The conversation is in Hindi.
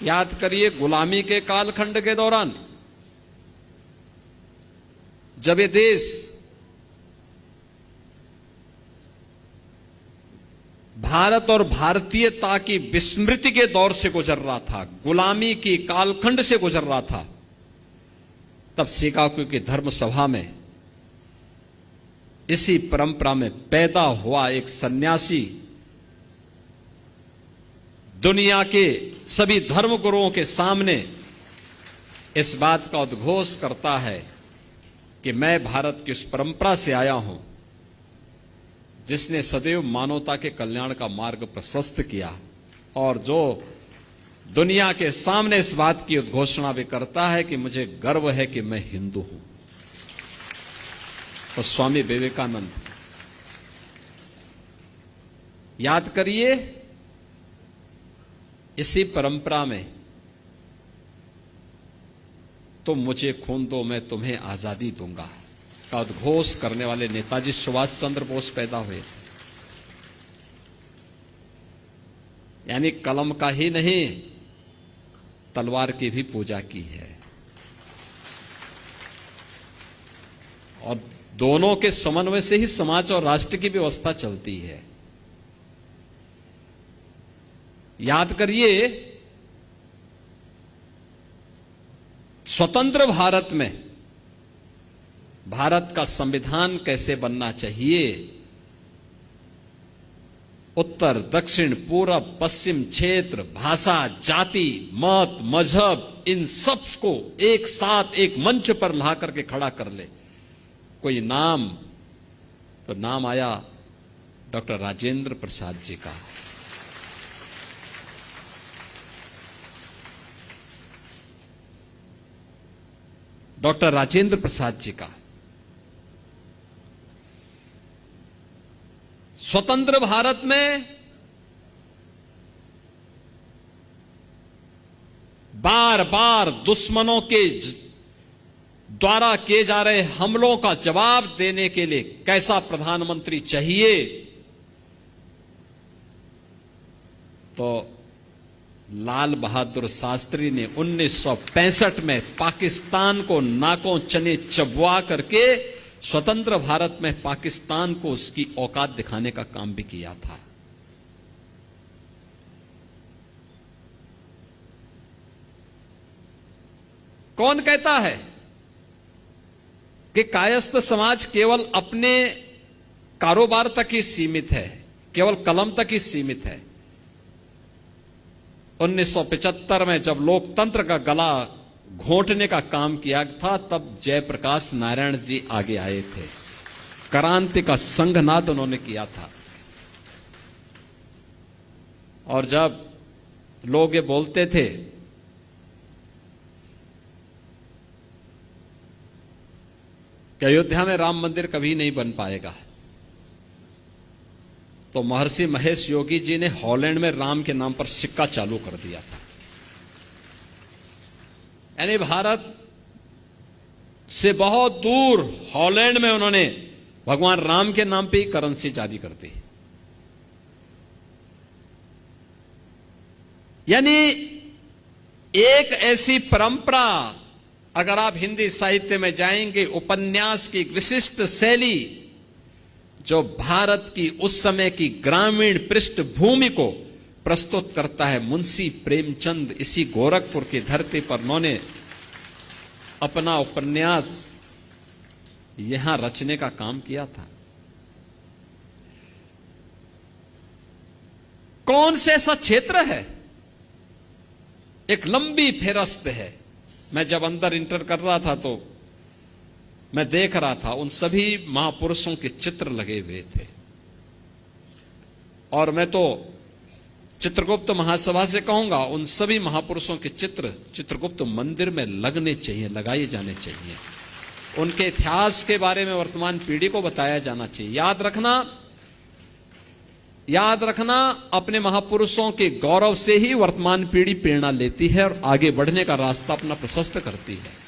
याद करिए गुलामी के कालखंड के दौरान जब ये देश भारत और भारतीयता की विस्मृति के दौर से गुजर रहा था, गुलामी की कालखंड से गुजर रहा था, तब शिकागो की धर्म सभा में इसी परंपरा में पैदा हुआ एक सन्यासी दुनिया के सभी धर्मगुरुओं के सामने इस बात का उद्घोष करता है कि मैं भारत की उस परंपरा से आया हूं जिसने सदैव मानवता के कल्याण का मार्ग प्रशस्त किया, और जो दुनिया के सामने इस बात की उद्घोषणा भी करता है कि मुझे गर्व है कि मैं हिंदू हूं। तो स्वामी विवेकानंद, याद करिए, इसी परंपरा में तुम मुझे खून दो मैं तुम्हें आजादी दूंगा का उद्घोष करने वाले नेताजी सुभाष चंद्र बोस पैदा हुए। यानी कलम का ही नहीं, तलवार की भी पूजा की है, और दोनों के समन्वय से ही समाज और राष्ट्र की व्यवस्था चलती है। याद करिए, स्वतंत्र भारत में भारत का संविधान कैसे बनना चाहिए, उत्तर दक्षिण पूरब पश्चिम क्षेत्र, भाषा, जाति, मत, मजहब, इन सब को एक साथ एक मंच पर ला करके खड़ा कर ले। कोई नाम, तो नाम आया डॉक्टर राजेंद्र प्रसाद जी का। डॉक्टर राजेंद्र प्रसाद जी का। स्वतंत्र भारत में बार बार दुश्मनों के द्वारा किए जा रहे हमलों का जवाब देने के लिए कैसा प्रधानमंत्री चाहिए, तो लाल बहादुर शास्त्री ने 1965 में पाकिस्तान को नाकों चने चबवा करके स्वतंत्र भारत में पाकिस्तान को उसकी औकात दिखाने का काम भी किया था। कौन कहता है कि कायस्थ समाज केवल अपने कारोबार तक ही सीमित है, केवल कलम तक ही सीमित है? 1975 में जब लोकतंत्र का गला घोंटने का काम किया था, तब जयप्रकाश नारायण जी आगे आए थे, क्रांति का संघनाद उन्होंने किया था। और जब लोग ये बोलते थे कि अयोध्या में राम मंदिर कभी नहीं बन पाएगा, तो महर्षि महेश योगी जी ने हॉलैंड में राम के नाम पर सिक्का चालू कर दिया था। यानी भारत से बहुत दूर हॉलैंड में उन्होंने भगवान राम के नाम पे ही करेंसी जारी कर दी। यानी एक ऐसी परंपरा, अगर आप हिंदी साहित्य में जाएंगे, उपन्यास की विशिष्ट शैली जो भारत की उस समय की ग्रामीण पृष्ठभूमि को प्रस्तुत करता है। मुंशी प्रेमचंद इसी गोरखपुर की धरती पर उन्होंने अपना उपन्यास यहां रचने का काम किया था। कौन से ऐसा क्षेत्र है, एक लंबी फेरस्त है। मैं जब अंदर इंटर कर रहा था तो मैं देख रहा था उन सभी महापुरुषों के चित्र लगे हुए थे, और मैं तो चित्रगुप्त महासभा से कहूंगा उन सभी महापुरुषों के चित्र चित्रगुप्त मंदिर में लगने चाहिए, लगाए जाने चाहिए। उनके इतिहास के बारे में वर्तमान पीढ़ी को बताया जाना चाहिए। याद रखना, अपने महापुरुषों के गौरव से ही वर्तमान पीढ़ी प्रेरणा लेती है और आगे बढ़ने का रास्ता अपना प्रशस्त करती है।